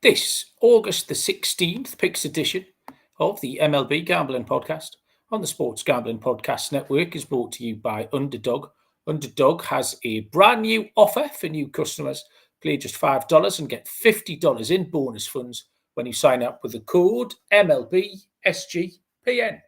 This August the 16th Picks edition of the MLB Gambling Podcast on the Sports Gambling Podcast Network is brought to you by Underdog. Underdog has a brand new offer for new customers. Play just $5 and get $50 in bonus funds when you sign up with the code MLB SGPN.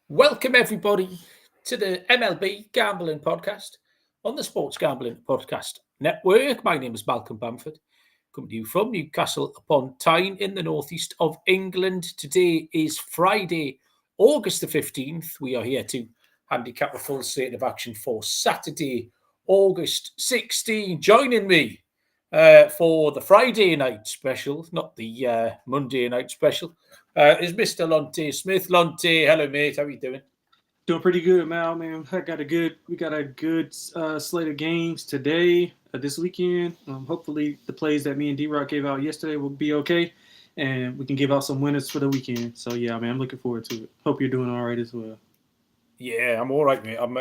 Welcome everybody to the MLB Gambling Podcast on the Sports Gambling Podcast Network. My name is Malcolm Bamford, coming to you from Newcastle upon Tyne in the northeast of England. Today is Friday, August the 15th. We are here to handicap a full slate of action for Saturday, August 16. Joining me for the Friday night special, not the Monday night special, is Mr. Lonte Smith. Lonte, hello mate, how are you doing? Doing pretty good, Mal, man. We got a good slate of games today, this weekend. Hopefully the plays that me and D-Rock gave out yesterday will be okay, and we can give out some winners for the weekend. So yeah, man, I'm looking forward to it. Hope you're doing all right as well. Yeah, I'm all right, mate. I'm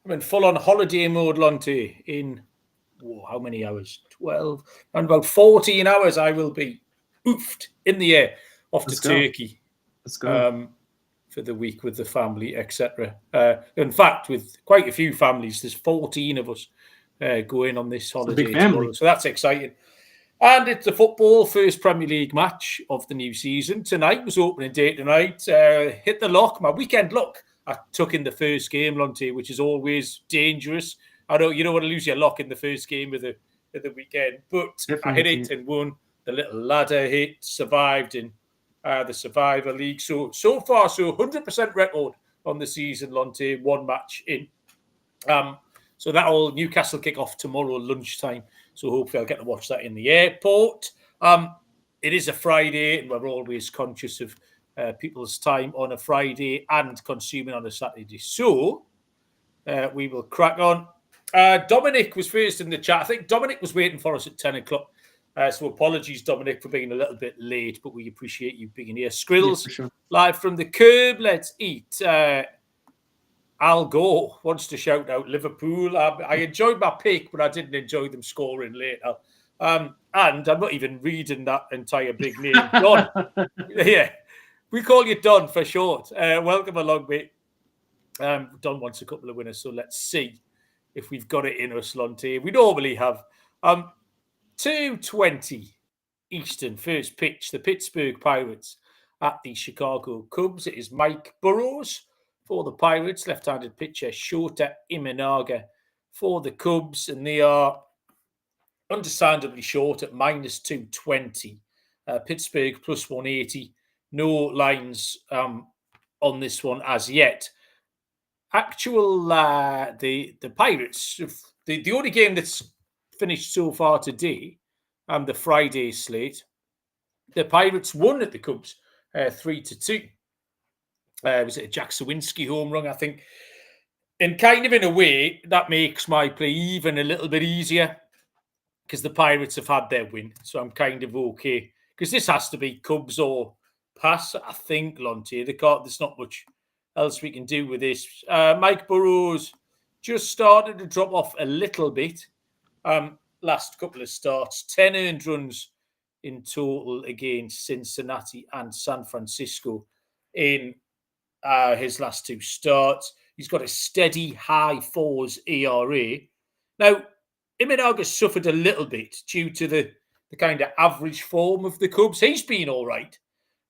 in full-on holiday mode, Lonte. In how many hours? 12. And about 14 hours I will be oofed in the air off to Turkey. Let's go. For the week with the family, etc. In fact, with quite a few families, there's 14 of us going on this holiday tomorrow. So that's exciting. And it's the football first Premier League match of the new season. Tonight was opening day tonight. Hit the lock, my weekend lock. I took in the first game, Lonte, which is always dangerous. I know you don't want to lose your lock in the first game of the weekend, but definitely. I hit it and won. The little ladder hit, survived in the Survivor League. So far, 100% record on the season, Lonte, one match in. So that'll Newcastle kick off tomorrow lunchtime. So hopefully I'll get to watch that in the airport. It is a Friday, and we're always conscious of people's time on a Friday and consuming on a Saturday. So we will crack on. Dominic was first in the chat. I think Dominic was waiting for us at 10 o'clock. So apologies, Dominic, for being a little bit late, but we appreciate you being here. Skrills, sure. Live from the curb. Let's eat. Al Gore wants to shout out Liverpool. I enjoyed my pick, but I didn't enjoy them scoring later. And I'm not even reading that entire big name. Don. Yeah, we call you Don for short. Welcome along, mate. Don wants a couple of winners, so let's see if we've got it in us, Lonte. We normally have. 2:20 Eastern, first pitch, the Pittsburgh Pirates at the Chicago Cubs. It is Mike Burrows for the Pirates, left-handed pitcher Shota Imanaga for the Cubs, and they are understandably short at minus 220. Pittsburgh plus 180. No lines on this one as yet. The Pirates, the only game that's finished so far today, the Friday slate. The Pirates won at the Cubs 3-2. Was it a Jack Sawinski home run, I think? And kind of in a way, that makes my play even a little bit easier because the Pirates have had their win. So I'm kind of okay. Because this has to be Cubs or pass, I think, Lonte. There's not much else we can do with this. Mike Burrows just started to drop off a little bit. Last couple of starts, 10 earned runs in total against Cincinnati and San Francisco in his last two starts. He's got a steady high fours ERA. Now, Imanaga suffered a little bit due to the kind of average form of the Cubs. He's been all right,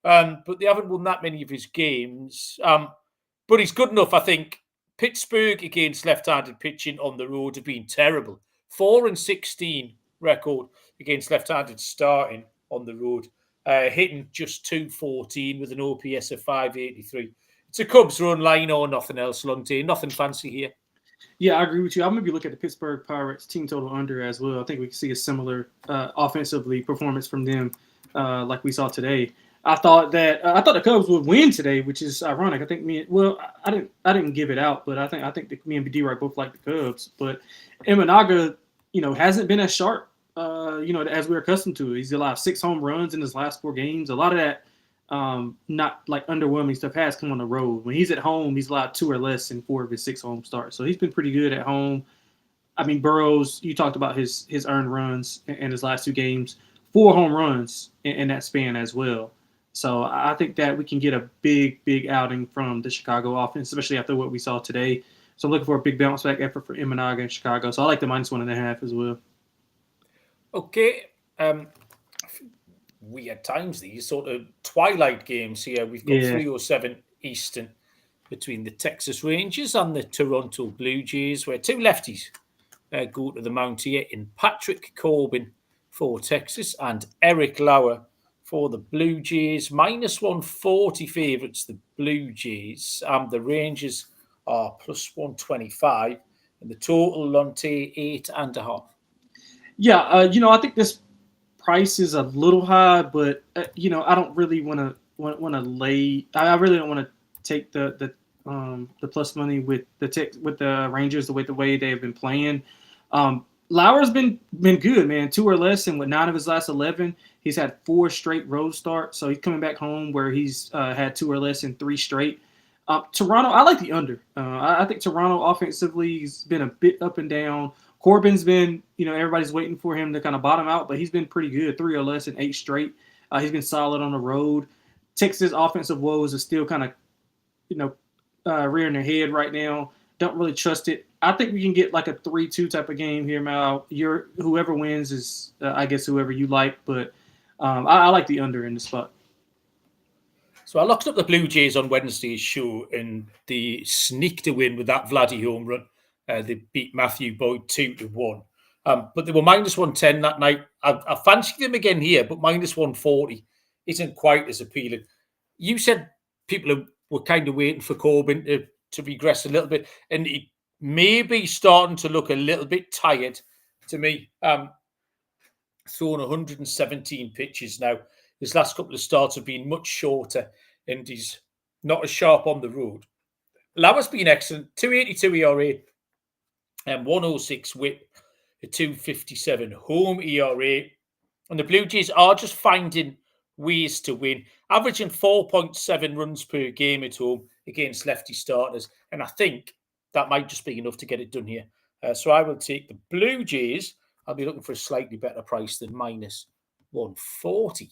but they haven't won that many of his games. But he's good enough, I think. Pittsburgh against left-handed pitching on the road have been terrible. 4-16 record against left-handed starting on the road, hitting just 214 with an OPS of 583. It's a Cubs run line or nothing else, Lonte. Nothing fancy here. Yeah, I agree with you. I'm going to be looking at the Pittsburgh Pirates team total under as well. I think we can see a similar offensively performance from them like we saw today. I thought the Cubs would win today, which is ironic. I think I didn't give it out, but I think me and D-Rock both like the Cubs. But Imanaga, hasn't been as sharp, as we're accustomed to. He's allowed 6 home runs in his last 4 games. A lot of that not like underwhelming stuff has come on the road. When he's at home, he's allowed 2 or less in 4 of his 6 home starts. So he's been pretty good at home. I mean, Burrows, you talked about his earned runs in his last 2 games, 4 home runs in that span as well. So I think that we can get a big outing from the Chicago offense, especially after what we saw today. So I'm looking for a big bounce back effort for Imanaga in Chicago. So I like the -1.5 as well. Okay. Weird times, these sort of twilight games here. We've got 3:07 Eastern between the Texas Rangers and the Toronto Blue Jays, where 2 lefties go to the mount here in Patrick Corbin for Texas and Eric Lauer for the Blue Jays. -140 favourites, the Blue Jays. The Rangers are +125. And the total, Lonte, 8.5. Yeah, I think this price is a little high, but I don't really want to lay. I really don't want to take the plus money with the Rangers the way they have been playing. Lauer's been good, man. 2 or less in 9 of his last 11. He's had 4 straight road starts, so he's coming back home where he's had 2 or less in 3 straight. Toronto, I like the under. I think Toronto offensively has been a bit up and down. Corbin's been, everybody's waiting for him to kind of bottom out, but he's been pretty good, 3 or less in 8 straight. He's been solid on the road. Texas offensive woes are still kind of, rearing their head right now. Don't really trust it. I think we can get like a 3-2 type of game here, Mal. Whoever wins is, I guess, whoever you like, but I like the under in the spot. So I locked up the Blue Jays on Wednesday's show, and they sneaked a win with that Vladdy home run. They beat Matthew Boyd 2-1. But they were -110 that night. I fancied them again here, but -140 isn't quite as appealing. You said people were kind of waiting for Corbin to regress a little bit, and he may be starting to look a little bit tired to me. Thrown 117 pitches now. His last couple of starts have been much shorter, and he's not as sharp on the road. Lauer's been excellent. 2.82 ERA and 106 whip, a 2.57 home ERA. And the Blue Jays are just finding ways to win, averaging 4.7 runs per game at home against lefty starters. And I think that might just be enough to get it done here. So I will take the Blue Jays. I'll be looking for a slightly better price than -140.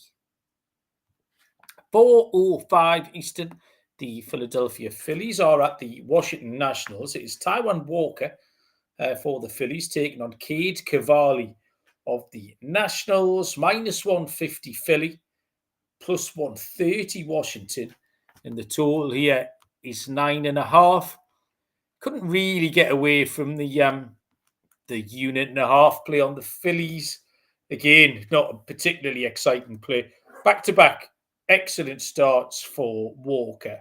4:05 Eastern, the Philadelphia Phillies are at the Washington Nationals. It is Taijuan Walker for the Phillies, taking on Cade Cavalli of the Nationals. -150 Philly, +130 Washington. And the total here is 9.5. Couldn't really get away from the 1.5 play on the Phillies. Again, not a particularly exciting play. Back-to-back excellent starts for Walker.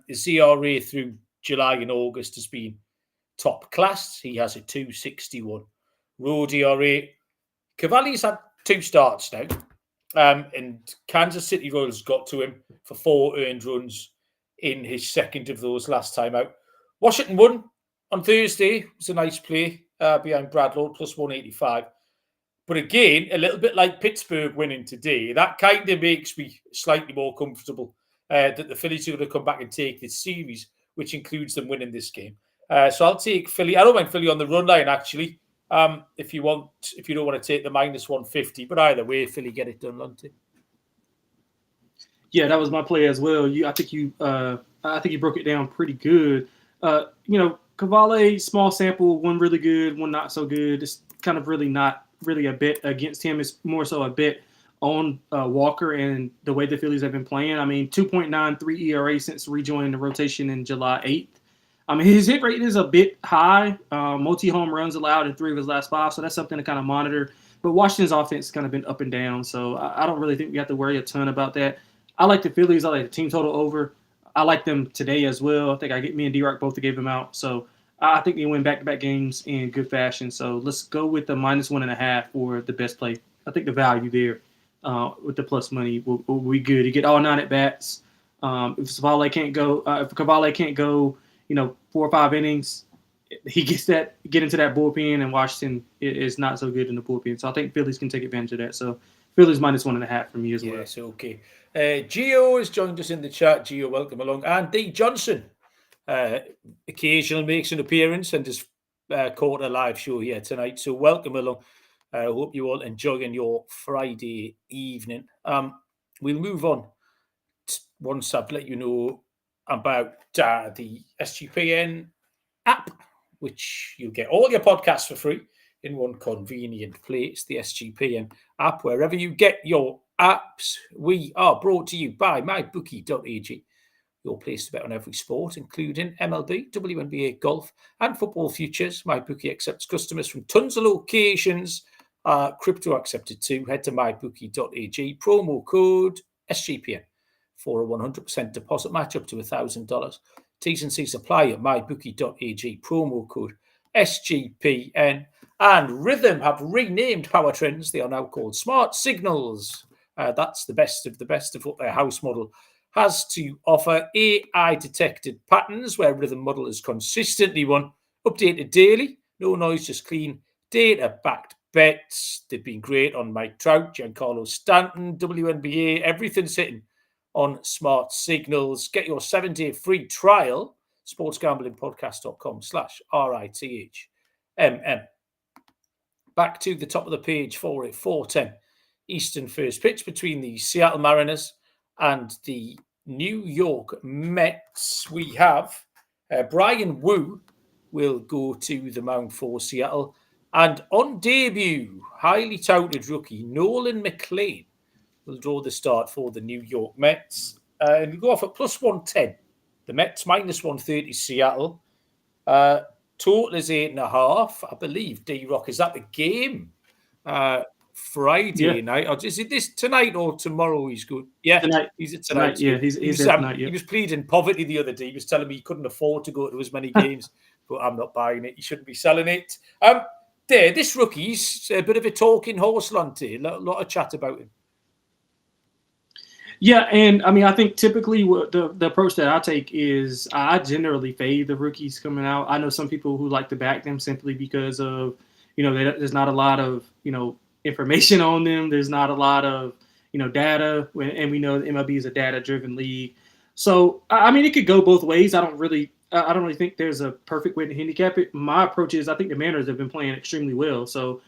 His ERA through July and August has been top class. He has a 2.61 road ERA. Cavalli's had 2 starts now. And Kansas City Royals got to him for 4 earned runs in his second of those last time out. Washington won on Thursday. It was a nice play behind Bradlow, +185. But again, a little bit like Pittsburgh winning today, that kind of makes me slightly more comfortable that the Phillies are going to come back and take this series, which includes them winning this game. So I'll take Philly. I don't mind Philly on the run line, actually, if you don't want to take the -150. But either way, Philly get it done, Lonte. Yeah, that was my play as well. I think you broke it down pretty good. Cavalli, small sample, one really good, one not so good. It's kind of really not really a bet against him. It's more so a bet on Walker and the way the Phillies have been playing. I mean, 2.93 ERA since rejoining the rotation in July 8th. I mean, his hit rate is a bit high. Multi-home runs allowed in 3 of his last 5, so that's something to kind of monitor. But Washington's offense has kind of been up and down, so I don't really think we have to worry a ton about that. I like the Phillies. I like the team total over. I like them today as well. I think me and D-Rock both gave them out. So I think they win back-to-back games in good fashion. So let's go with the -1.5 for the best play. I think the value there with the plus money will be good. You get all 9 at bats. If Cavalli can't go, 4 or 5 innings, he get into that bullpen, and Washington is not so good in the bullpen. So I think Phillies can take advantage of that. So Phillies -1.5 for me as well. Yes, okay. Gio has joined us in the chat. Gio, welcome along. And D. Johnson occasionally makes an appearance and has caught a live show here tonight. So welcome along. I hope you all enjoying your Friday evening. We'll move on once I've let you know about the SGPN app, which you'll get all your podcasts for free in one convenient place, the SGPN app, wherever you get your apps. We are brought to you by mybookie.ag, your place to bet on every sport, including MLB, WNBA, golf, and football futures. MyBookie accepts customers from tons of locations. Crypto accepted too. Head to mybookie.ag, promo code SGPN for a 100% deposit match up to $1,000. T's and C's apply at mybookie.ag, promo code SGPN. And Rhythm have renamed Power Trends. They are now called Smart Signals. That's the best of what their house model has to offer. AI-detected patterns where Rhythm model has consistently won. Updated daily. No noise, just clean data-backed bets. They've been great on Mike Trout, Giancarlo Stanton, WNBA. Everything's hitting on Smart Signals. Get your 7-day free trial. sportsgamblingpodcast.com/RITHMM. Back to the top of the page for a 4:10 Eastern first pitch between the Seattle Mariners and the New York Mets. We have Brian Wu will go to the mound for Seattle. And on debut, highly touted rookie Nolan McLean will draw the start for the New York Mets. And we'll go off at plus 110. The Mets minus 130 Seattle. Total is 8.5. I believe, D-Rock, is that the game? Friday night. Or is it this tonight or tomorrow he's good? Yeah, tonight. He's at tonight. Yeah, he's there tonight. He was pleading poverty the other day. He was telling me he couldn't afford to go to as many games, but I'm not buying it. He shouldn't be selling it. This rookie's a bit of a talking horse, Lonte. A lot of chat about him. Yeah, and I mean, I think typically what the approach that I take is I generally fade the rookies coming out. I know some people who like to back them simply because of, there's not a lot of, information on them. There's not a lot of, data, and we know the MLB is a data-driven league. So, I mean, it could go both ways. I don't really think there's a perfect way to handicap it. My approach is I think the Mariners have been playing extremely well. So,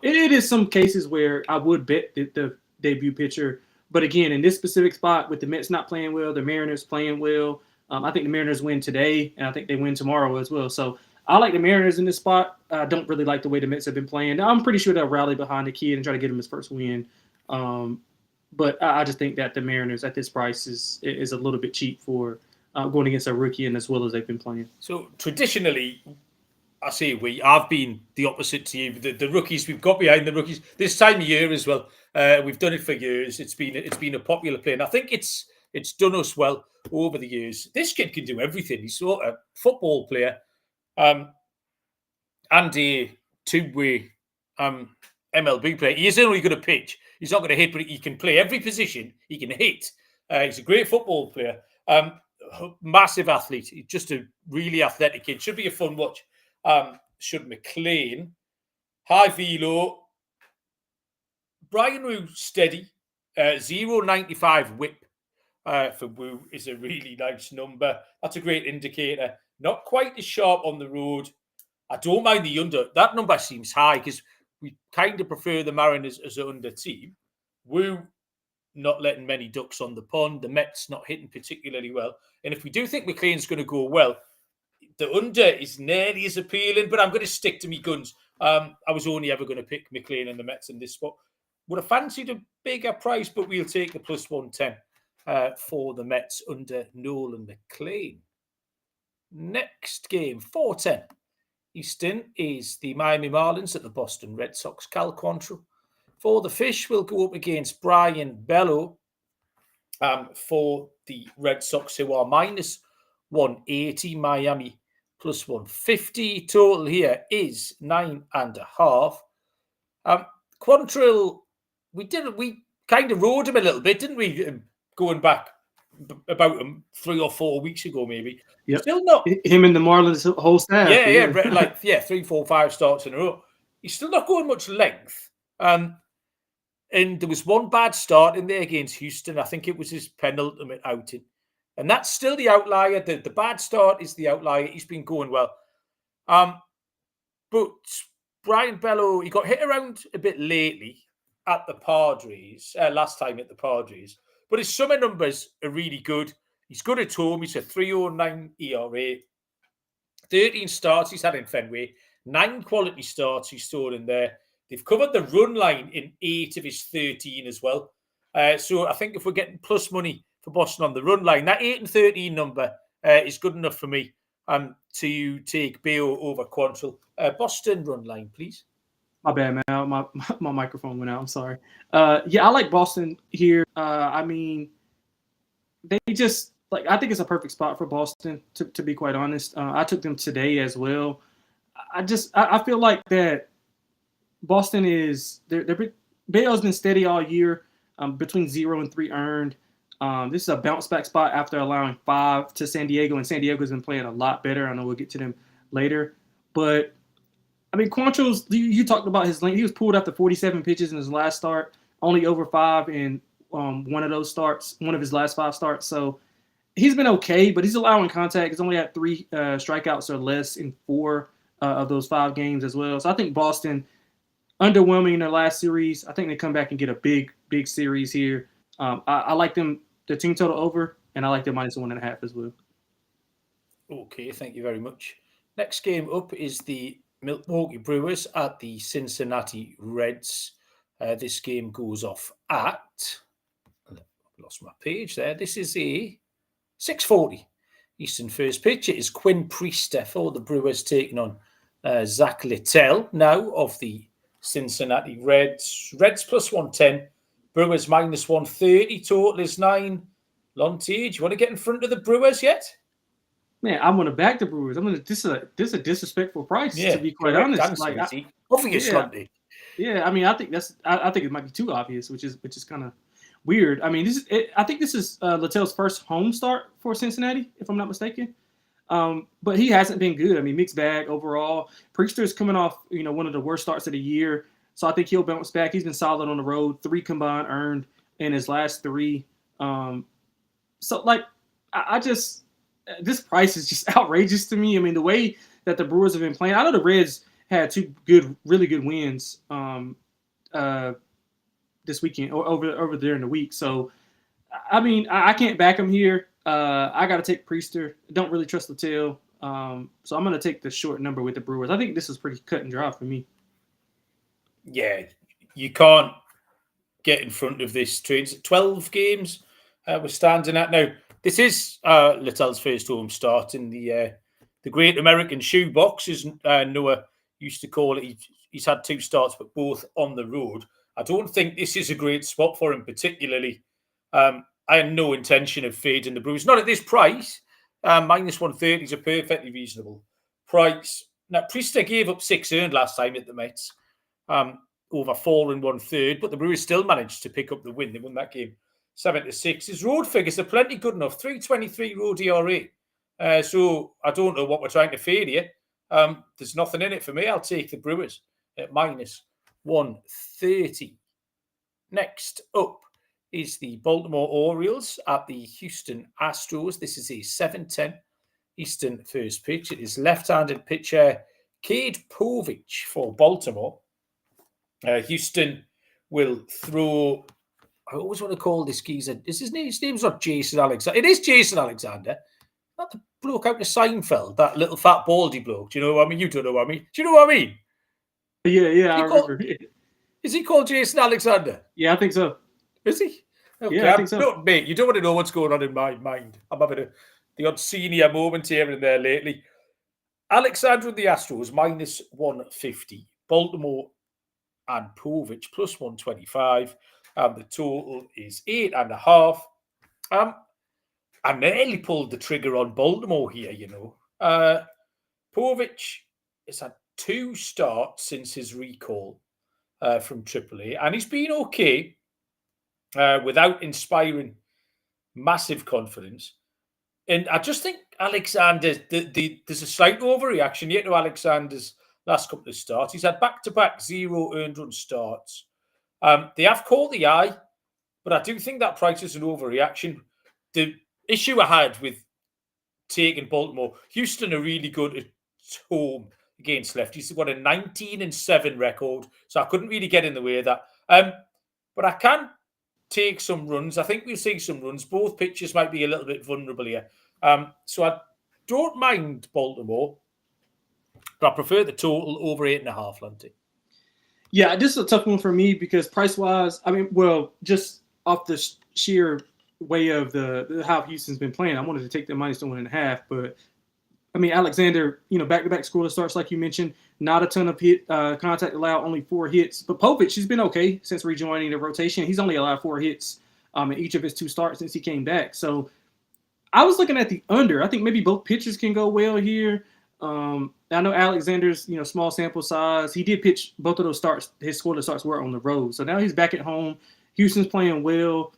it is some cases where I would bet the debut pitcher. But again, in this specific spot, with the Mets not playing well, the Mariners playing well, I think the Mariners win today, and I think they win tomorrow as well. So I like the Mariners in this spot. I don't really like the way the Mets have been playing. I'm pretty sure they'll rally behind the kid and try to get him his first win. But I just think that the Mariners at this price is a little bit cheap for going against a rookie and as well as they've been playing. So traditionally, I say I've been the opposite to you. The rookies, we've got behind the rookies this time of year as well. We've done it for years. It's been a popular play, and I think it's done us well over the years. This kid can do everything. He's sort of a football player, and a two-way MLB player. He isn't only going to pitch. He's not going to hit, but he can play every position. He can hit. He's a great football player. Massive athlete. He's just a really athletic kid. Should be a fun watch. Should McLean. High velo. Brian Wu steady. 0.95 whip for Wu is a really nice number. That's a great indicator. Not quite as sharp on the road. I don't mind the under. That number seems high because we kind of prefer the Mariners as an under team. Wu not letting many ducks on the pond. The Mets not hitting particularly well. And if we do think McLean's going to go well, the under is nearly as appealing, but I'm going to stick to me guns. I was only ever going to pick McLean and the Mets in this spot. Would have fancied a bigger price, but we'll take the plus 110 for the Mets under Nolan McLean. Next game, 4:10 Eastern, is the Miami Marlins at the Boston Red Sox. Cal Quantrill. For the Fish, we'll go up against Brian Bello for the Red Sox, who are minus 180. Miami plus 150. Total here is 9.5. Quantrill, we kind of rode him a little bit, didn't we? Going back about 3 or 4 weeks ago, maybe. Yep. Still not him and the Marlins whole staff. Yeah, 3, 4, 5 starts in a row. He's still not going much length. And there was one bad start in there against Houston. I think it was his penultimate outing. And that's still the outlier. The bad start is the outlier. He's been going well. But Brian Bello, he got hit around a bit lately at the Padres, last time at the Padres. But his summer numbers are really good. He's good at home. He's a 3.09 ERA. 13 starts he's had in Fenway. 9 quality starts he's stored in there. They've covered the run line in 8 of his 13 as well. So I think if we're getting plus money for Boston on the run line, that 8 and 13 number is good enough for me to take Bayo over Quantrill. Boston run line, please. My bad, man. My microphone went out. I'm sorry. Yeah, I like Boston here. I mean, they just I think it's a perfect spot for Boston. To be quite honest, I took them today as well. I feel like that Boston is Bayo's been steady all year, between 0 and 3 earned. This is a bounce back spot after allowing 5 to San Diego, and San Diego's been playing a lot better. I know we'll get to them later, but I mean, Quantrill's, you talked about his length. He was pulled after 47 pitches in his last start, only over 5 in one of his last 5 starts. So he's been okay, but he's allowing contact. He's only had 3 strikeouts or less in 4 of those 5 games as well. So I think Boston, underwhelming in their last series. I think they come back and get a big series here. I like them, the team total over, and I like them -1.5 as well. Okay, thank you very much. Next game up is the Milwaukee Brewers at the Cincinnati Reds. This game goes off at, lost my page there. This is a 6:40 Eastern first pitch. It is Quinn Priester for the Brewers taking on Zach Littell now of the Cincinnati Reds. Reds +110, Brewers -130. Total is 9. Lonte, do you want to get in front of the Brewers yet? Man, I'm gonna back the Brewers. This is a disrespectful price, to be quite honest. Obvious, Lonte. Yeah, I mean, I think it might be too obvious, which is kind of weird. I mean, I think this is Littell's first home start for Cincinnati, if I'm not mistaken. But he hasn't been good. I mean, mixed bag overall. Priester's coming off, one of the worst starts of the year, so I think he'll bounce back. He's been solid on the road, 3 combined earned in his last 3. This price is just outrageous to me. I mean, the way that the Brewers have been playing. I know the Reds had 2 really good wins this weekend or over there in the week. So, I mean, I can't back them here. I got to take Priester. Don't really trust Littell. So I'm going to take the short number with the Brewers. I think this is pretty cut and dry for me. Yeah, you can't get in front of this trade. 12 games we're standing at now. This is Littell's first home start in the Great American Shoebox, as Noah used to call it. He's had 2 starts, but both on the road. I don't think this is a great spot for him, particularly. I have no intention of fading the Brewers. Not at this price. -130 is a perfectly reasonable price. Now, Priester gave up 6 earned last time at the Mets, over 4 1/3, but the Brewers still managed to pick up the win. They won that game 7-6. His road figures are plenty good enough. 3.23 road ERA. So I don't know what we're trying to fade here. There's nothing in it for me. I'll take the Brewers at -130. Next up is the Baltimore Orioles at the Houston Astros. This is a 7:10 Eastern first pitch. It is left-handed pitcher Cade Povich for Baltimore. Houston will throw. I always want to call this geezer. Is his name? His name's not Jason Alexander. It is Jason Alexander. Not the bloke out of Seinfeld, that little fat baldy bloke. Do you know what I mean? You don't know what I mean. Do you know what I mean? Yeah, I remember. Is he called Jason Alexander? Yeah, I think so. Is he? Okay, yeah, I think so. No, mate, you don't want to know what's going on in my mind. I'm having the odd senior moment here and there lately. Alexander and the Astros, -150. Baltimore and Povich, +125. The total is 8.5. I nearly pulled the trigger on Baltimore here, Povich has had 2 starts since his recall from AAA, and he's been okay without inspiring massive confidence. And I just think Alexander, there's a slight overreaction here to Alexander's last couple of starts. He's had back-to-back 0 earned run starts. They have caught the eye, but I do think that price is an overreaction. The issue I had with taking Baltimore, Houston are really good at home against lefties. They've got a 19-7 record, so I couldn't really get in the way of that. But I can take some runs. I think we'll see some runs. Both pitchers might be a little bit vulnerable here. So I don't mind Baltimore, but I prefer the total over 8.5, Lonte. Yeah, this is a tough one for me because price-wise, just off the sheer way of the how Houston's been playing, I wanted to take the minus 1.5. But Alexander, back-to-back scoreless starts like you mentioned, not a ton of hit contact allowed, only 4 hits. But Povich, he's been okay since rejoining the rotation. He's only allowed 4 hits in each of his 2 starts since he came back. So I was looking at the under. I think maybe both pitchers can go well here. I know Alexander's, small sample size. He did pitch both of those starts. His scoreless starts were on the road. So now he's back at home. Houston's playing well.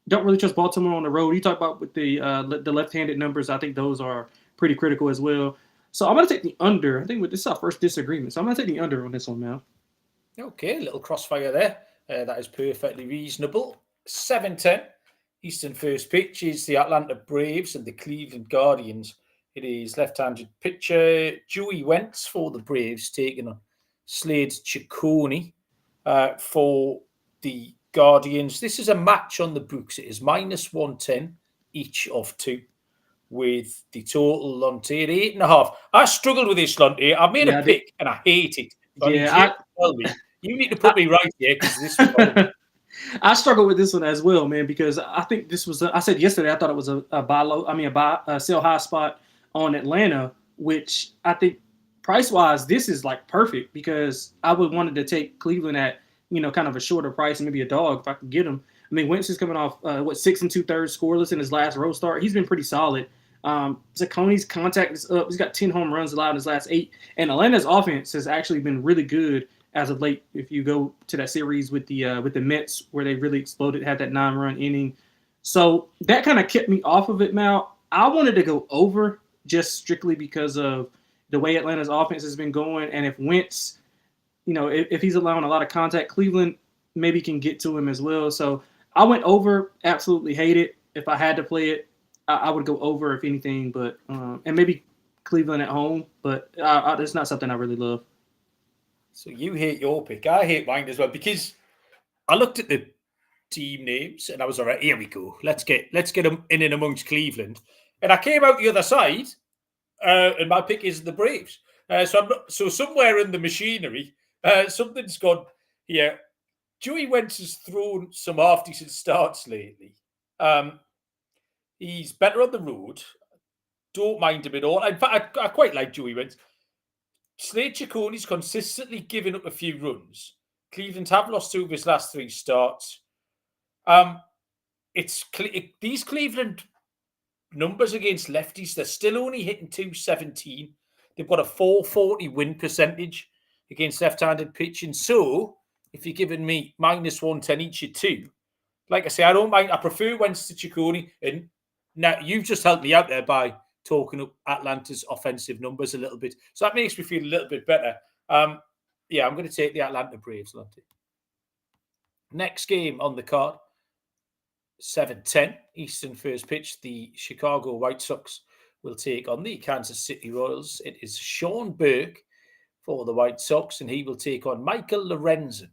Don't really trust Baltimore on the road. You talk about with the left-handed numbers. I think those are pretty critical as well. So I'm going to take the under. I think this is our first disagreement. So I'm going to take the under on this one, Mal. Okay, a little crossfire there. That is perfectly reasonable. 7:10. Eastern first pitch is the Atlanta Braves and the Cleveland Guardians. It is left-handed pitcher Joey Wentz for the Braves, taking on Slade Ciccone for the Guardians. This is a match on the books. It is minus 110 each of 2 with the total, Lonte, at 8.5. I struggled with this, Lonte. I made a pick and I hate it. You need to put me right here because this one. I struggled with this one as well, man, because I think this was, I said yesterday, I thought it was a sell high spot on Atlanta, which I think price-wise, this is like perfect because I would wanted to take Cleveland at, kind of a shorter price and maybe a dog if I could get him. Wentz is coming off, 6 2/3 scoreless in his last road start. He's been pretty solid. Ciccone's contact is up. He's got 10 home runs allowed in his last 8. And Atlanta's offense has actually been really good as of late. If you go to that series with the Mets where they really exploded, had that 9-run inning. So that kind of kept me off of it, Mal. I wanted to go over just strictly because of the way Atlanta's offense has been going. And if Wentz, if he's allowing a lot of contact, Cleveland maybe can get to him as well. So I went over, absolutely hate it. If I had to play it, I would go over if anything, but and maybe Cleveland at home, but it's not something I really love. So you hate your pick. I hate mine as well because I looked at the team names and I was all right. Here we go. Let's get them in and amongst Cleveland. And I came out the other side, and my pick is the Braves. So somewhere in the machinery, something's gone here. Joey Wentz has thrown some half-decent starts lately. He's better on the road. Don't mind him at all. In fact, I quite like Joey Wentz. Slade Ciccone's consistently giving up a few runs. Cleveland have lost 2 of his last 3 starts. These Cleveland numbers against lefties, they're still only hitting .217. They've got a .440 win percentage against left-handed pitching. So if you're giving me minus 110 each of 2, like I say, I don't mind. I prefer Wentz to Ciccone. And now you've just helped me out there by talking up Atlanta's offensive numbers a little bit. So that makes me feel a little bit better. I'm going to take the Atlanta Braves, Lonte. Next game on the card, 7:10 Eastern first pitch. The Chicago White Sox will take on the Kansas City Royals. It is Sean Burke for the White Sox, and he will take on Michael Lorenzen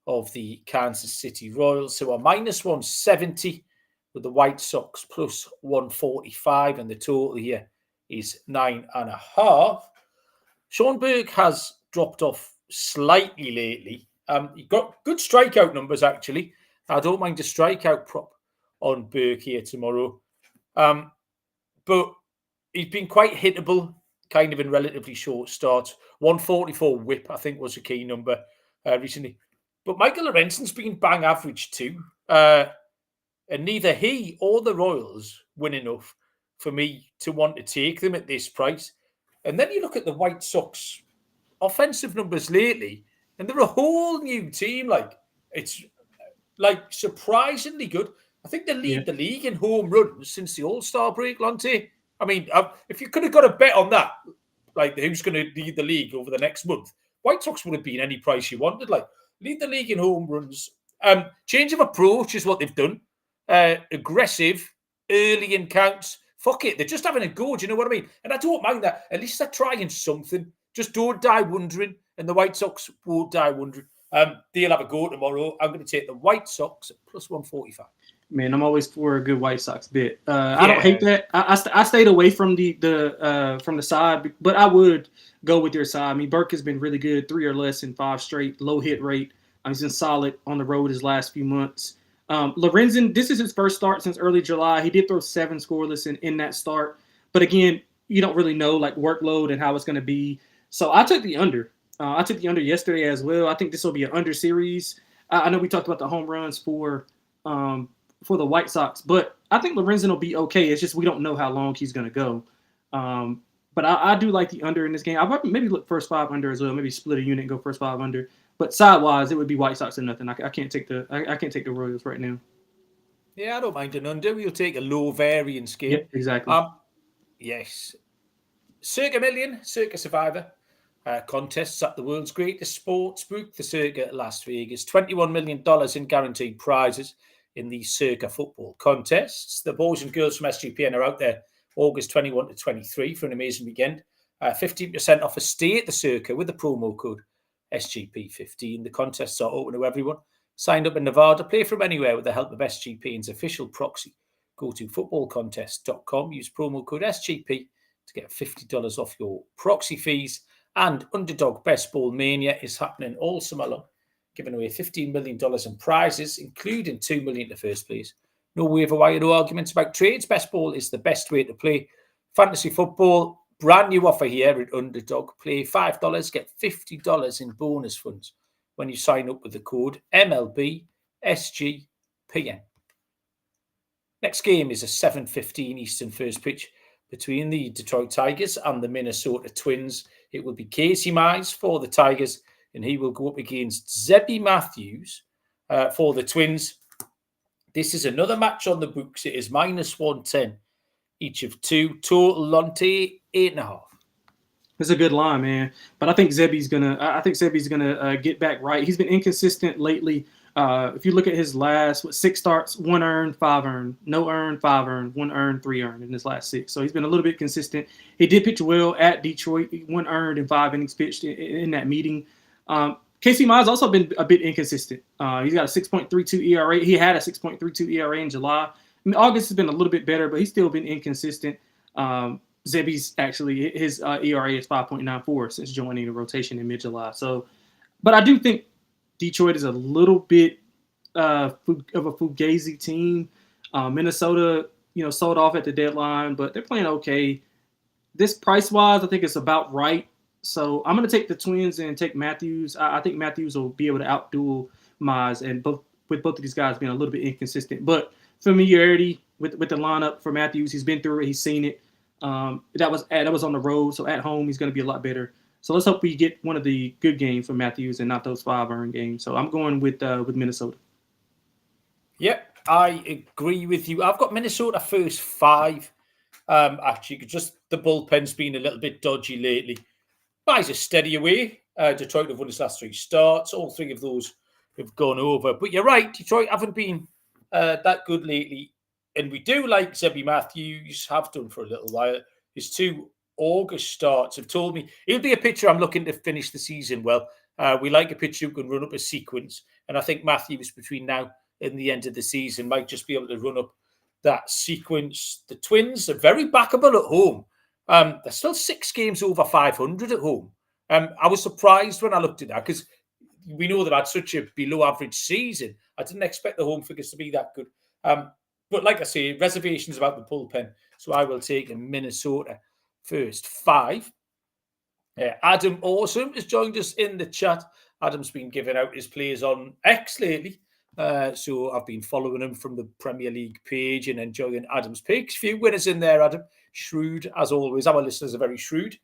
of the Kansas City Royals, who are minus 170 with the White Sox plus 145, and the total here is 9.5. Sean Burke has dropped off slightly lately. He got good strikeout numbers, actually. I don't mind a strikeout prop on Burke here tomorrow. But he's been quite hittable, kind of in relatively short starts. 144 whip, I think, was a key number recently. But Michael Lorenzen's been bang average too. And neither he or the Royals win enough for me to want to take them at this price. And then you look at the White Sox offensive numbers lately, and they're a whole new team. It's surprisingly good. I think they lead the league in home runs since the All-Star break, Lonte. I mean, if you could have got a bet on that, like who's going to lead the league over the next month, White Sox would have been any price you wanted. Lead the league in home runs Change of approach is what they've done. Aggressive, early in counts. Fuck it, they're just having a go, do you know what I mean? And I don't mind that. At least they're trying something. Just don't die wondering, and the White Sox won't die wondering. They'll have a go tomorrow. I'm going to take the White Sox at plus 145. Man, I'm always for a good White Sox bet. I don't hate that. I stayed away from the side, but I would go with your side. I mean, Burke has been really good, 3 or less in 5 straight, low hit rate. He's been solid on the road his last few months. Lorenzen, this is his first start since early July. He did throw 7 scoreless in that start. But again, you don't really know like workload and how it's going to be. So I took the under. I took the under yesterday as well. I think this will be an under series. I know we talked about the home runs for the White Sox, but I think Lorenzen will be okay. It's just we don't know how long he's going to go. But I do like the under in this game. I might maybe look first 5 under as well. Maybe split a unit and go first 5 under. But sidewise, it would be White Sox or nothing. I can't take the Royals right now. Yeah, I don't mind an under. We'll take a low variance game. Yep, exactly. Yes. Circa Million, Circa Survivor contests at the world's greatest sports book, the Circa Las Vegas. $21 million in guaranteed prizes in the Circa football contests. The boys and girls from SGPN are out there August 21 to 23 for an amazing weekend. 15% off a stay at the Circa with the promo code SGP15. The contests are open to everyone. Signed up in Nevada, play from anywhere with the help of SGPN's official proxy. Go to footballcontest.com, use promo code SGP to get $50 off your proxy fees. And Underdog Best Ball Mania is happening all summer long, giving away $15 million in prizes, including $2 million to first place. No waiver wire, no arguments about trades. Best Ball is the best way to play fantasy football. Brand new offer here at Underdog. Play $5, get $50 in bonus funds when you sign up with the code MLB SGPN. Next game is a 7:15 Eastern first pitch between the Detroit Tigers and the Minnesota Twins. It will be Casey Mize for the Tigers, and he will go up against Zebby Matthews for the Twins. This is another match on the books. It is minus 110 each of 2. Total Lonte 8.5. It's a good line, man. But I think Zebby's gonna get back right. He's been inconsistent lately. If you look at his last 6 starts, 1 earned, 5 earned, no earned, 5 earned, 1 earned, 3 earned in his last 6. So he's been a little bit consistent. He did pitch well at Detroit, 1 earned and 5 innings pitched in that meeting. Casey Mize also been a bit inconsistent. He's got a 6.32 ERA. He had a 6.32 ERA in July. I mean, August has been a little bit better, but he's still been inconsistent. Zebby's actually, his ERA is 5.94 since joining the rotation in mid-July. So, but I do think Detroit is a little bit of a fugazi team. Minnesota, sold off at the deadline, but they're playing okay. This price-wise, I think it's about right. So I'm going to take the Twins and take Matthews. I think Matthews will be able to outduel Mize, and with both of these guys being a little bit inconsistent. But familiarity with the lineup for Matthews, he's been through it, he's seen it. That was on the road, so at home he's going to be a lot better. So let's hope we get one of the good games for Matthews and not those 5 earned games. So I'm going with Minnesota. Yep, I agree with you. I've got Minnesota first 5. Actually, just the bullpen's been a little bit dodgy lately. Mize is steady away. Detroit have won his last 3 starts. All 3 of those have gone over. But you're right, Detroit haven't been that good lately. And we do like Zebby Matthews, have done for a little while. His 2 August starts have told me he'll be a pitcher I'm looking to finish the season well. We like a pitcher who can run up a sequence. And I think Matthews between now and the end of the season might just be able to run up that sequence. The Twins are very backable at home. They're still 6 games over 500 at home. I was surprised when I looked at that because we know they've had such a below average season. I didn't expect the home figures to be that good. But like I say, reservations about the bullpen. So I will take a Minnesota first 5. Adam Awesome has joined us in the chat. Adam's been giving out his plays on X lately. So I've been following him from the Premier League page and enjoying Adam's picks. Few winners in there, Adam. Shrewd, as always. Our listeners are very shrewd.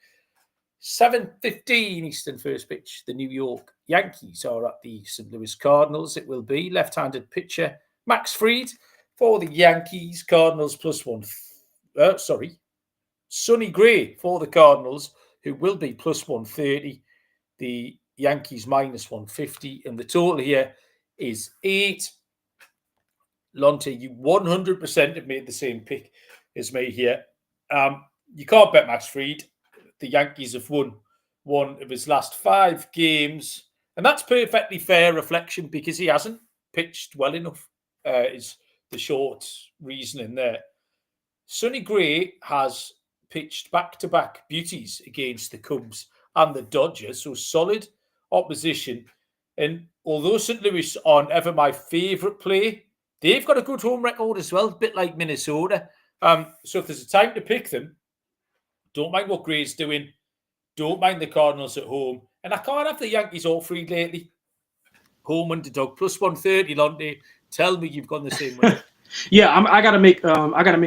7:15 Eastern first pitch. The New York Yankees are at the St. Louis Cardinals. It will be left-handed pitcher Max Fried for the Yankees. Cardinals plus 1. Sonny Gray for the Cardinals, who will be plus 130. The Yankees minus 150. And the total here is 8. Lonte, you 100% have made the same pick as me here. You can't bet Max Fried. The Yankees have won one of his last 5 games, and that's perfectly fair reflection because he hasn't pitched well enough, is the short reasoning there. Sonny Gray has pitched back-to-back beauties against the Cubs and the Dodgers, so solid opposition. And although St. Louis aren't ever my favourite play, they've got a good home record as well, a bit like Minnesota. So if there's a time to pick them, don't mind what Gray's doing. Don't mind the Cardinals at home. And I can't have the Yankees all free lately. Home underdog, plus 130, Lonte. Tell me you've gone the same way. Yeah, I gotta make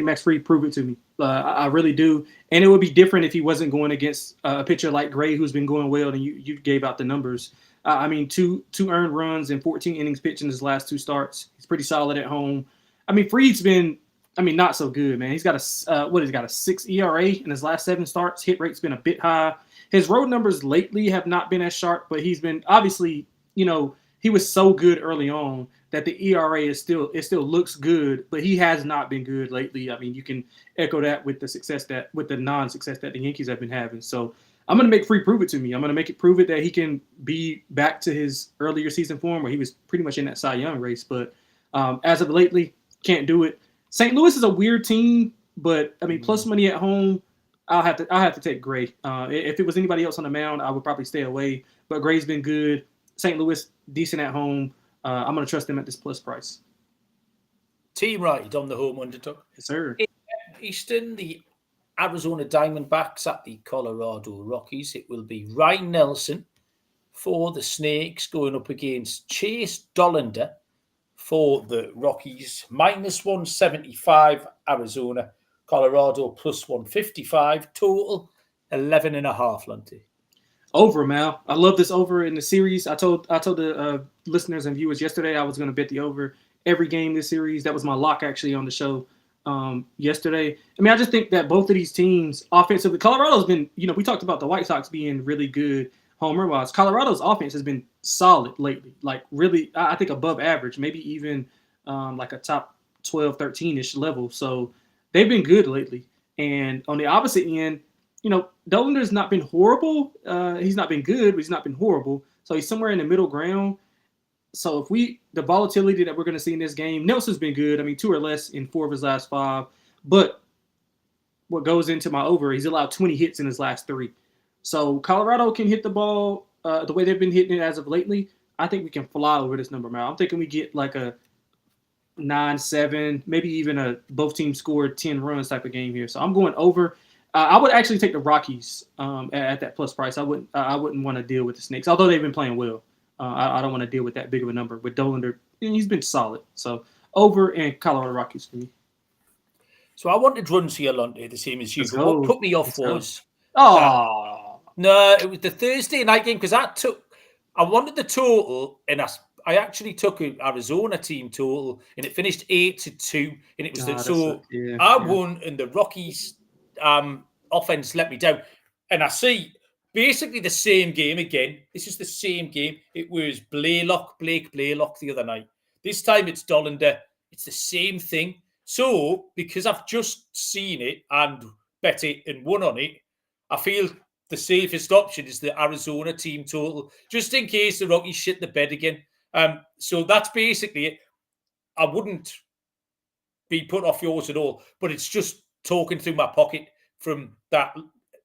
Max Fried prove it to me. I really do, and it would be different if he wasn't going against a pitcher like Gray, who's been going well. And you gave out the numbers. I mean, two earned runs and 14 innings pitched in his last 2 starts. He's pretty solid at home. I mean, Fried's been, not so good, man. He's got a 6 ERA in his last 7 starts. Hit rate's been a bit high. His road numbers lately have not been as sharp, but he's been obviously, he was so good early on that the ERA still looks good, but he has not been good lately. I mean, you can echo that with the non-success that the Yankees have been having. So I'm going to make Fried prove it to me. I'm going to make it prove it that he can be back to his earlier season form where he was pretty much in that Cy Young race. But as of lately, can't do it. St. Louis is a weird team, but plus money at home, I'll have to take Gray. If it was anybody else on the mound, I would probably stay away. But Gray's been good. St. Louis, decent at home. I'm going to trust them at this plus price. Team right on the home underdog. Yes, sir. Eastern, the Arizona Diamondbacks at the Colorado Rockies. It will be Ryan Nelson for the Snakes going up against Chase Dollander for the Rockies. Minus 175 Arizona. Colorado plus 155. Total 11.5, Lonte. Over, Mal. I love this over in the series. I told the listeners and viewers yesterday I was going to bet the over every game this series. That was my lock actually on the show yesterday. I just think that both of these teams offensively, Colorado's been, we talked about the White Sox being really good home run-wise. Colorado's offense has been solid lately, like really, I think above average, maybe even like a top 12, 13-ish level. So they've been good lately. And on the opposite end, Dollander's not been horrible. He's not been good, but he's not been horrible. So he's somewhere in the middle ground. So the volatility that we're going to see in this game, Nelson's been good. 2 or less in 4 of his last 5. But what goes into my over, he's allowed 20 hits in his last 3. So Colorado can hit the ball the way they've been hitting it as of lately. I think we can fly over this number, Mal. I'm thinking we get like a 9-7, maybe even both teams scored 10 runs type of game here. So I'm going over. I would actually take the Rockies at that plus price. I wouldn't want to deal with the Snakes, although they've been playing well. I don't want to deal with that big of a number. With Dollander, he's been solid. So over and Colorado Rockies for me. So I wanted runs here, Lonte, the same as you. But what put me off was no, it was the Thursday night game because I wanted the total, and I actually took an Arizona team total, and it finished 8-2, and it was I won, and the Rockies offense let me down, and I see basically the same game again. This is the same game. It was Blake Blaylock the other night. This time it's Dollander. It's the same thing. So because I've just seen it and bet it and won on it, I feel the safest option is the Arizona team total, just in case the Rockies shit the bed again. So that's basically it. I wouldn't be put off yours at all, but it's just talking through my pocket from that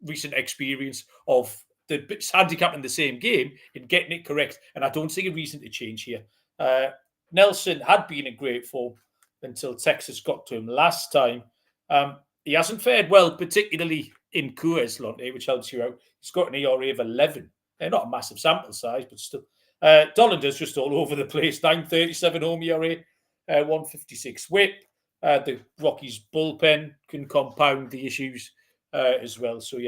recent experience of the handicapping the same game and getting it correct. And I don't see a reason to change here. Nelson had been in great form until Texas got to him last time. He hasn't fared well, particularly in Coors, Lonte, which helps you out. He's got an ERA of 11. Not a massive sample size, but still. Dollander's just all over the place. 9.37 home ERA, 156 whip. The Rockies bullpen can compound the issues as well. So,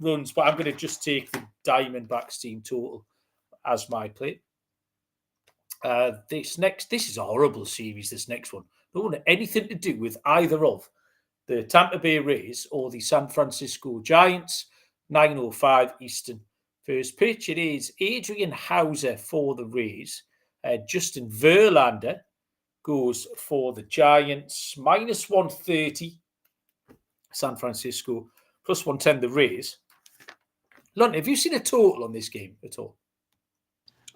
runs. But I'm going to just take the Diamondbacks team total as my play. This is a horrible series, this next one. Don't want anything to do with either of the Tampa Bay Rays or the San Francisco Giants. 9:05 Eastern. First pitch, it is Adrian Hauser for the Rays. Justin Verlander goes for the Giants, minus 130, San Francisco, plus 110, the Rays. Lonte, have you seen a total on this game at all?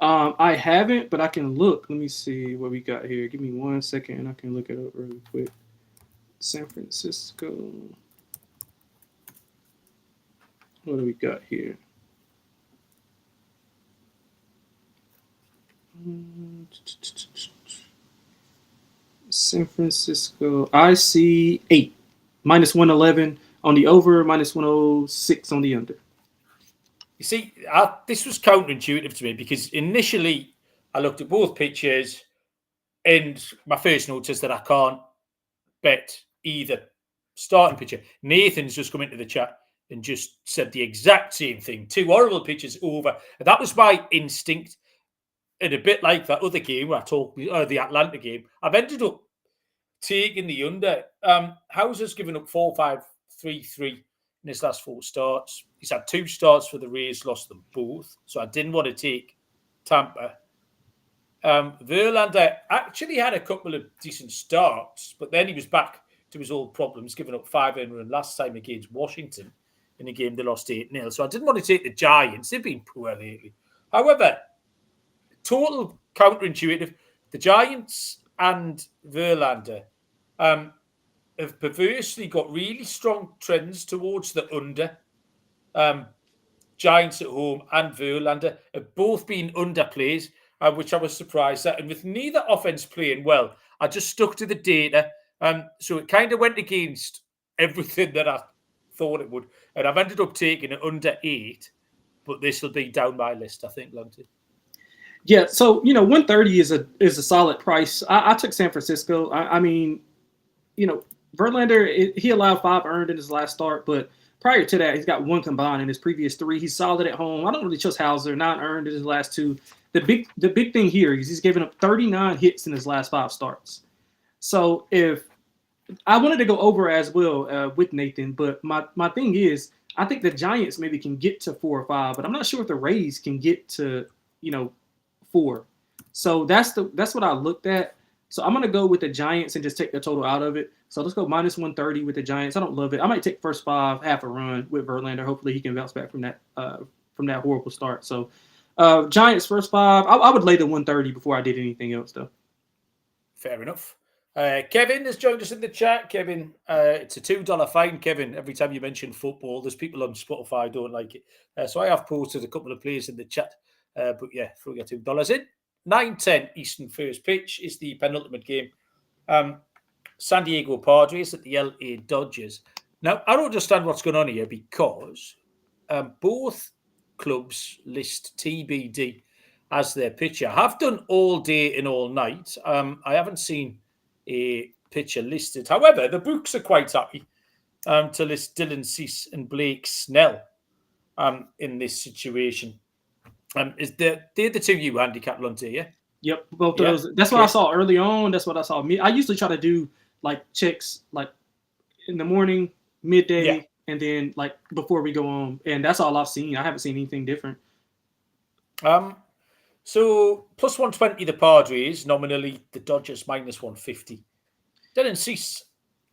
I haven't, but I can look. Let me see what we got here. Give me 1 second, and I can look it up really quick. San Francisco. What do we got here? San Francisco. I see 8. Minus 111 on the over, minus 106 on the under. You see, this was counterintuitive to me because initially I looked at both pitchers and my first note is that I can't bet either starting pitcher. Nathan's just come into the chat and just said the exact same thing. 2 horrible pitches over. And that was my instinct. And a bit like that other game where I talked, the Atlanta game, I've ended up taking the under. Hauser's given up 4-5-3-3 in his last 4 starts. He's had 2 starts for the Rays, lost them both. So I didn't want to take Tampa. Verlander actually had a couple of decent starts, but then he was back to his old problems, giving up 5 earned run last time against Washington in a game they lost 8-0. So I didn't want to take the Giants. They've been poor lately. However, total counterintuitive. The Giants and Verlander have perversely got really strong trends towards the under. Giants at home and Verlander have both been underplays, which I was surprised at. And with neither offense playing well, I just stuck to the data. So it kind of went against everything that I thought it would. And I've ended up taking it under 8, but this will be down my list, I think, Lonte. Yeah, so 130 is a solid price. I took San Francisco. I mean, Verlander, he allowed 5 earned in his last start, but prior to that, he's got 1 combined in his previous 3. He's solid at home. I don't really trust Hauser. 9 earned in his last 2. The big thing here is he's given up 39 hits in his last 5 starts. So if I wanted to go over as well with Nathan, but my thing is I think the Giants maybe can get to 4 or 5, but I'm not sure if the Rays can get to 4. So that's what I looked at. So I'm gonna go with the Giants and just take the total out of it. So let's go minus 130 with the Giants. I don't love it. I might take first 5, half a run with Verlander. Hopefully he can bounce back from that horrible start. So Giants first 5. I would lay the 130 before I did anything else though. Fair enough. Kevin has joined us in the chat. Kevin, it's a $2 fine, Kevin. Every time you mention football, there's people on Spotify who don't like it. So I have posted a couple of players in the chat. But yeah, throw your $2 in. 9:10 Eastern first pitch is the penultimate game. San Diego Padres at the LA Dodgers. Now, I don't understand what's going on here because both clubs list TBD as their pitcher. Have done all day and all night. I haven't seen a pitcher listed. However, the books are quite happy to list Dylan Cease and Blake Snell in this situation. They're the 2 you handicap, Lonte, yeah? Yep, both of those. That's what I saw early on. That's what I saw. I usually try to do like checks like in the morning, midday, and then like before we go on. And that's all I've seen. I haven't seen anything different. So plus 120 the Padres, nominally the Dodgers minus 150. Dylan Cease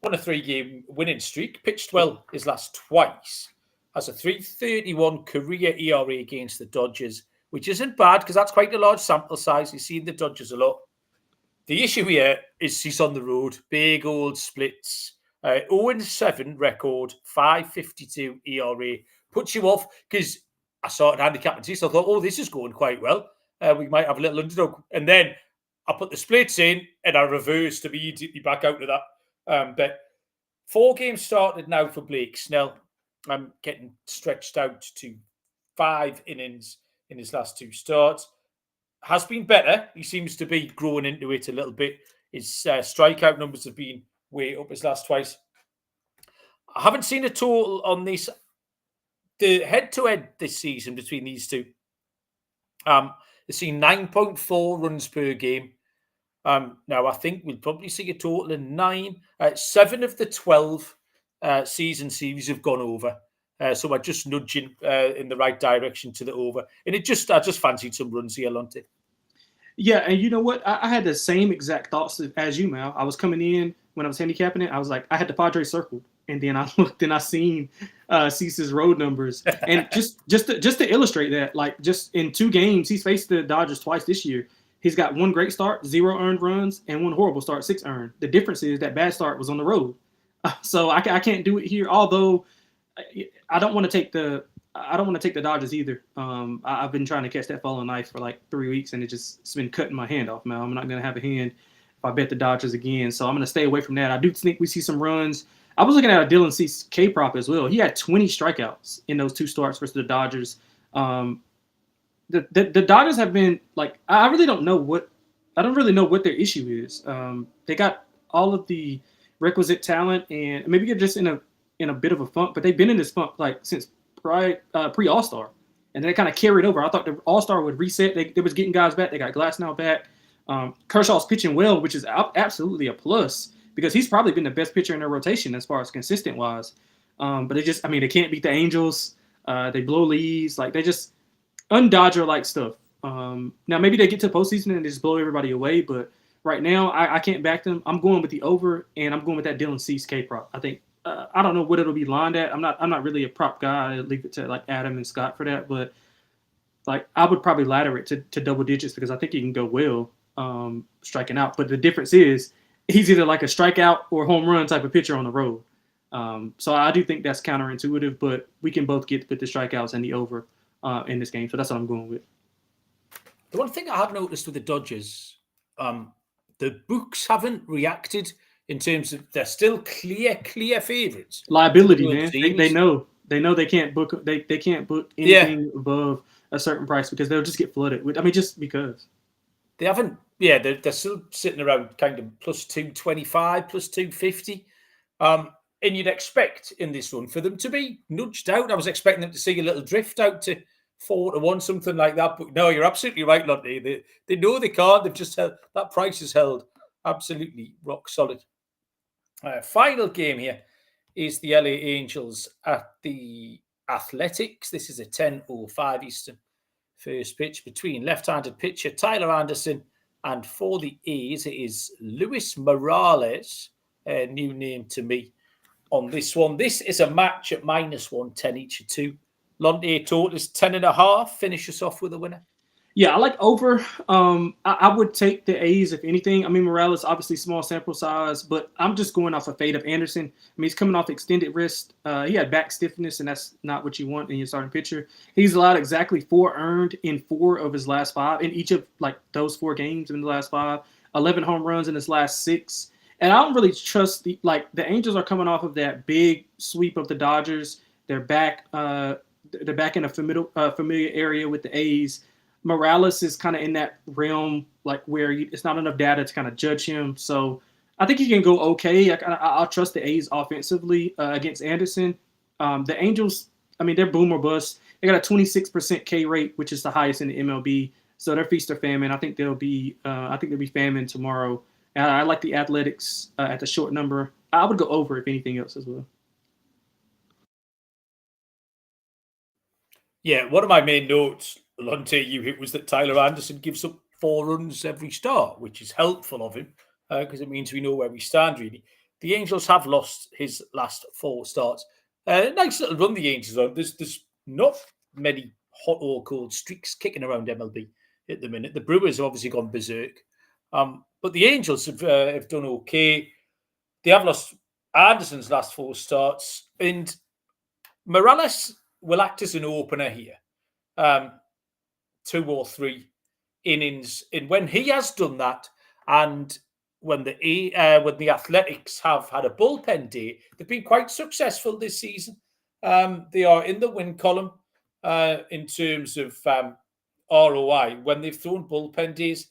on a 3-game winning streak, pitched well his last twice. Has a 3.31 career ERA against the Dodgers, which isn't bad because that's quite a large sample size. You've seen the Dodgers a lot. The issue here is he's on the road. Big old splits. 0-7 record, 5.52 ERA. Puts you off because I started handicapping Cease. I thought, this is going quite well. We might have a little underdog. And then I put the splits in and I reversed immediately back out of that. But 4 games started now for Blake Snell. I'm getting stretched out to 5 innings in his last 2 starts. Has been better. He seems to be growing into it a little bit. His strikeout numbers have been way up his last twice. I haven't seen a total on this. The head-to-head this season between these two. They've seen 9.4 runs per game. Now, I think we'll probably see a total of 9. 7 of the 12 season series have gone over. So we're just nudging in the right direction to the over. And I just fancied some runs here, Lonte. Yeah, and you know what? I had the same exact thoughts as you, Mal. I was coming in when I was handicapping it. I was like, I had the Padres circled, and then I looked and I seen Cease's road numbers, and just to illustrate that, like just in 2 games, he's faced the Dodgers twice this year. He's got 1 great start, 0 earned runs, and 1 horrible start, 6 earned. The difference is that bad start was on the road, so I can't do it here. Although I don't want to take the Dodgers either. I've been trying to catch that falling knife for like 3 weeks, and it's been cutting my hand off, man. I'm not going to have a hand if I bet the Dodgers again. So I'm going to stay away from that. I do think we see some runs. I was looking at a Dylan Cease K prop as well. He had 20 strikeouts in those 2 starts versus the Dodgers. The Dodgers have been like, I don't really know what their issue is. They got all of the requisite talent, and maybe they're just in a bit of a funk, but they've been in this funk like since pre-All-Star, and then they kind of carried over. I thought the All-Star would reset. They was getting guys back. They got Glasnow back. Kershaw's pitching well, which is absolutely a plus because he's probably been the best pitcher in their rotation as far as consistent wise. But they can't beat the Angels. They blow leads. Like, they just un-Dodger-like stuff. Now maybe they get to the postseason and they just blow everybody away, but right now I can't back them. I'm going with the over, and I'm going with that Dylan Cease K prop. I think I don't know what it'll be lined at. I'm not really a prop guy. I leave it to like Adam and Scott for that, but like I would probably ladder it to double digits because I think he can go well striking out. But the difference is he's either like a strikeout or home run type of pitcher on the road. So I do think that's counterintuitive, but we can both get with the strikeouts and the over in this game. So that's what I'm going with. The one thing I have noticed with the Dodgers, the books haven't reacted in terms of they're still clear favourites. Liability, man. They know they can't book they can't book anything above a certain price because they'll just get flooded with. Just because they haven't. Yeah, they're still sitting around kind of plus 225, plus 250. And you'd expect in this one for them to be nudged out. I was expecting them to see a little drift out to 4-1, something like that. But no, you're absolutely right, Lonte. They know they can't. They've just held that price is held absolutely rock solid. Final game here is the LA Angels at the Athletics. This is a 10:05 Eastern first pitch between left-handed pitcher Tyler Anderson, and for the A's it is Luis Morales, a new name to me on this one. This is a match at -110 each of 2. Lonte total is 10.5. Finish us off with a winner. Yeah, I like over. I would take the A's if anything. Morales, obviously small sample size, but I'm just going off a fade of Anderson. He's coming off extended wrist. He had back stiffness, and that's not what you want in your starting pitcher. He's allowed exactly 4 earned in 4 of his last 5, in each of like those 4 games in the last 5. 11 home runs in his last 6. And I don't really trust the Angels are coming off of that big sweep of the Dodgers. They're back. They're back in a familiar area with the A's. Morales is kind of in that realm, like where it's not enough data to kind of judge him. So I think he can go okay. I'll trust the A's offensively against Anderson. The Angels, they're boom or bust. They got a 26% K rate, which is the highest in the MLB. So they're feast or famine. I think they'll be famine tomorrow. And I like the Athletics at the short number. I would go over if anything else as well. Yeah, one of my main notes, Lonte, you hit was that Tyler Anderson gives up 4 runs every start, which is helpful of him because it means we know where we stand, really. The Angels have lost his last 4 starts. Nice little run the Angels on. There's not many hot or cold streaks kicking around MLB at the minute. The Brewers have obviously gone berserk. But the Angels have done okay. They have lost Anderson's last 4 starts. And Morales will act as an opener here. 2 or 3 innings. And when he has done that, and when the Athletics have had a bullpen day, they've been quite successful this season. They are in the win column in terms of ROI. When they've thrown bullpen days,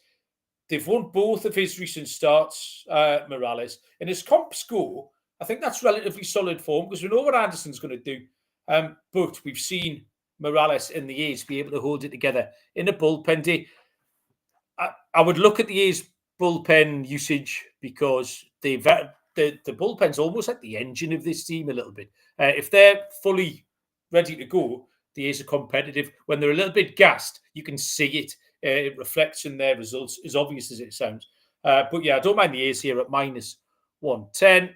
they've won both of his recent starts, Morales. And his comp score, I think that's relatively solid form because we know what Anderson's going to do. But we've seen Morales and the A's be able to hold it together in a bullpen day. I would look at the A's bullpen usage because the bullpen's almost like the engine of this team a little bit. If they're fully ready to go, the A's are competitive. When they're a little bit gassed, you can see it it reflects in their results, as obvious as it sounds. But yeah, I don't mind the A's here at minus 110.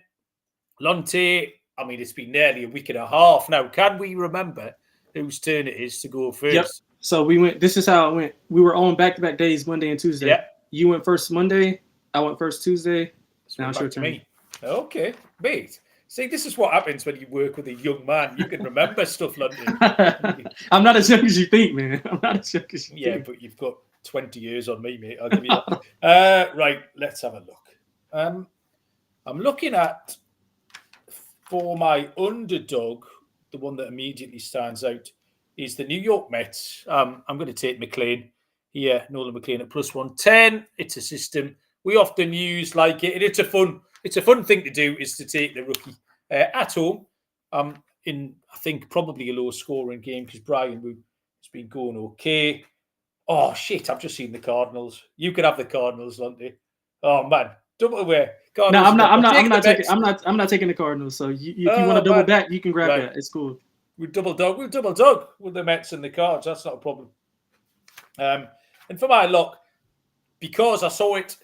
Lonte, I mean, it's been nearly a week and a half now. Can we remember whose turn it is to go first? Yep. So we went. This is how it went. We were on back-to-back days, Monday and Tuesday. Yeah. You went first Monday. I went first Tuesday. So now it's your turn. Me. Okay, mate. See, this is what happens when you work with a young man. You can remember stuff, London. I'm not as young as you think, man. I'm not as young as you think. Yeah, but you've got 20 years on me, mate. I'll give you that. Right, let's have a look. I'm looking at, for my underdog, the one that immediately stands out is the New York Mets. I'm going to take McLean here, Nolan McLean at plus 110. It's a system we often use like it, and it's a fun thing to do, is to take the rookie at home in, I think, probably a low scoring game because Brian has been going okay. Oh shit! I've just seen the Cardinals. You can have the Cardinals, Lonte. Oh man, double away. No, I'm not taking the Cardinals. So if you want to double back, you can grab that. It's cool. We'll double dog with the Mets and the Cards. That's not a problem. And for my lock, because I saw it,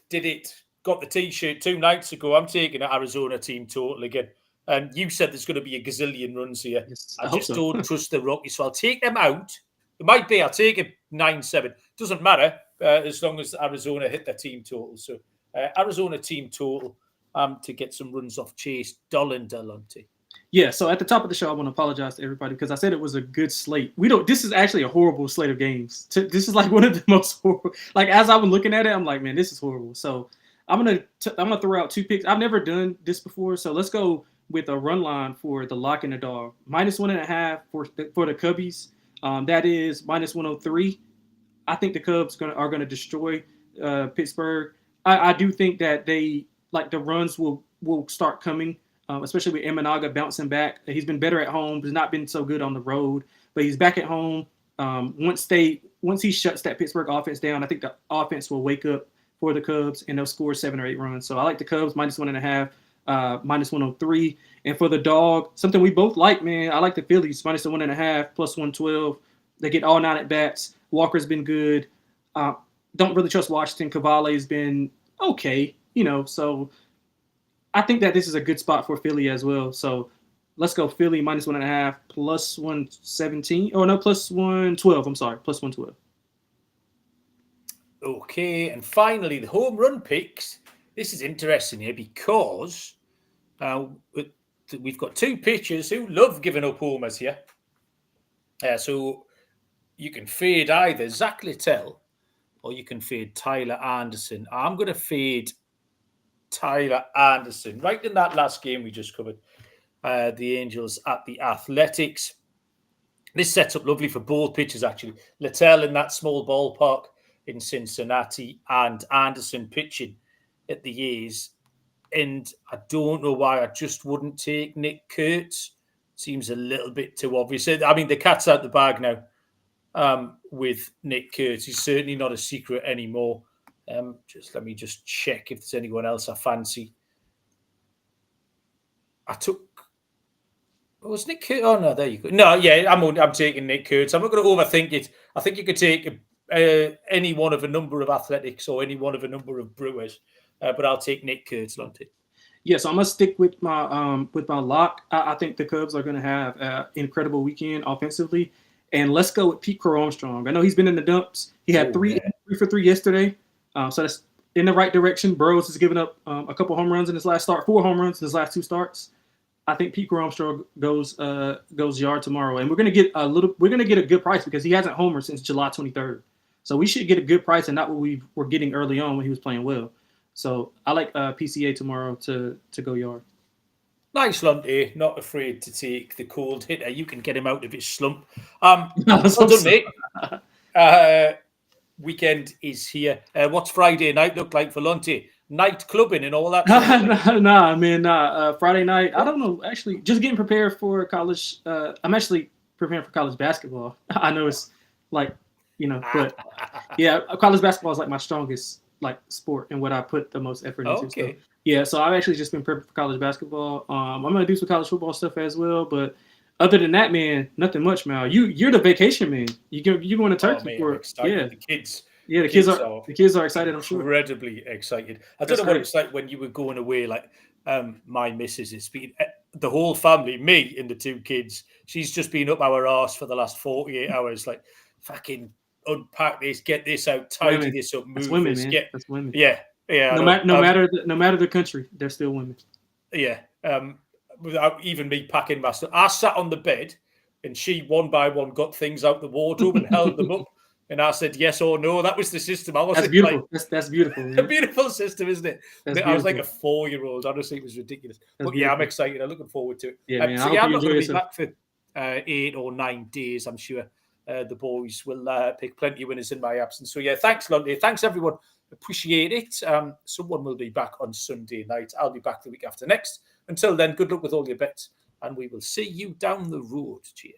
got the T-shirt 2 nights ago, I'm taking an Arizona team total again. And you said there's going to be a gazillion runs here. Yes, I just don't trust the Rockies, so I'll take them out. It might be, I'll take it 9-7. Doesn't matter as long as Arizona hit their team total. So Arizona team total to get some runs off Chase, Dolan, Delonte. Yeah, so at the top of the show, I want to apologize to everybody because I said it was a good slate. This is actually a horrible slate of games. This is like one of the most horrible. Like as I was looking at it, I'm like, man, this is horrible. So I'm gonna throw out 2 picks. I've never done this before, so let's go with a run line for the lock and the dog. -1.5 for the Cubbies. That is -103. I think the Cubs are gonna destroy Pittsburgh. I do think that the runs will start coming. Especially with Imanaga bouncing back. He's been better at home, but he's not been so good on the road. But he's back at home. Once he shuts that Pittsburgh offense down, I think the offense will wake up for the Cubs, and they'll score 7 or 8 runs. So I like the Cubs -1.5, -103. And for the dog, something we both like, man, I like the Phillies -1.5, +112. They get all 9 at-bats. Walker's been good. Don't really trust Washington. Cavalli's been okay, so – I think that this is a good spot for Philly as well. So let's go Philly -1.5, +117. Oh, no, +112. I'm sorry, +112. Okay, and finally, the home run picks. This is interesting here because we've got 2 pitchers who love giving up homers here. So you can fade either Zach Littell or you can fade Tyler Anderson. I'm going to fade Tyler Anderson, right in that last game we just covered, the Angels at the Athletics. This sets up lovely for both pitchers, actually. Littell in that small ballpark in Cincinnati and Anderson pitching at the A's. And I don't know why I just wouldn't take Nick Kurtz. Seems a little bit too obvious. I mean, the cat's out the bag now with Nick Kurtz. He's certainly not a secret anymore. Let me check if there's anyone else I fancy. Was Nick Kurtz? Oh no, there you go. No, yeah, I'm taking Nick Kurtz. I'm not going to overthink it. I think you could take any one of a number of Athletics or any one of a number of Brewers, but I'll take Nick Kurtz, Lonte. Yeah, so I'm gonna stick with my lock. I think the Cubs are going to have an incredible weekend offensively, and let's go with Pete Crow Armstrong. I know he's been in the dumps. He had 3 for 3 yesterday. So that's in the right direction. Burrows has given up a couple home runs in his last start, 4 home runs in his last 2 starts. I think Pete Armstrong goes yard tomorrow, and we're gonna get a good price because he hasn't homered since July 23rd. So we should get a good price and not what we were getting early on when he was playing well. So I like PCA tomorrow to go yard. Nice, Lonte. Not afraid to take the cold hitter. You can get him out of his slump. Well done, mate. Weekend is here. What's Friday night look like for Lonte? Night clubbing and all that? Friday night, I don't know. Actually, just getting prepared for college. I'm actually preparing for college basketball. I know it's but yeah, college basketball is like my strongest sport and what I put the most effort into. Okay. So, yeah, so I've actually just been prepping for college basketball. I'm gonna do some college football stuff as well, but other than that, man, nothing much, man. You're the vacation man. You're going to Turkey for the kids. Yeah, the kids are excited, I'm sure. Incredibly excited. I don't know what it's like when you were going away, like my missus is speaking. The whole family, me and the 2 kids, she's just been up our arse for the last 48 hours, like fucking unpack this, get this out, tidy this up, move women, this. Man. That's women. Yeah. No matter the country, they're still women. Yeah. Without even me packing my stuff. I sat on the bed and she one by one got things out the wardrobe and held them up. And I said yes or no. That was the system. That's beautiful. That's beautiful. Man. A beautiful system, isn't it? I was like a 4-year-old. Honestly, it was ridiculous. But yeah, I'm excited. I'm looking forward to it. Yeah, man, I'm not going to be back for 8 or 9 days, I'm sure. The boys will pick plenty of winners in my absence. So yeah, thanks, Lonte. Thanks, everyone. Appreciate it. Someone will be back on Sunday night. I'll be back the week after next. Until then, good luck with all your bets. And we will see you down the road. Cheers.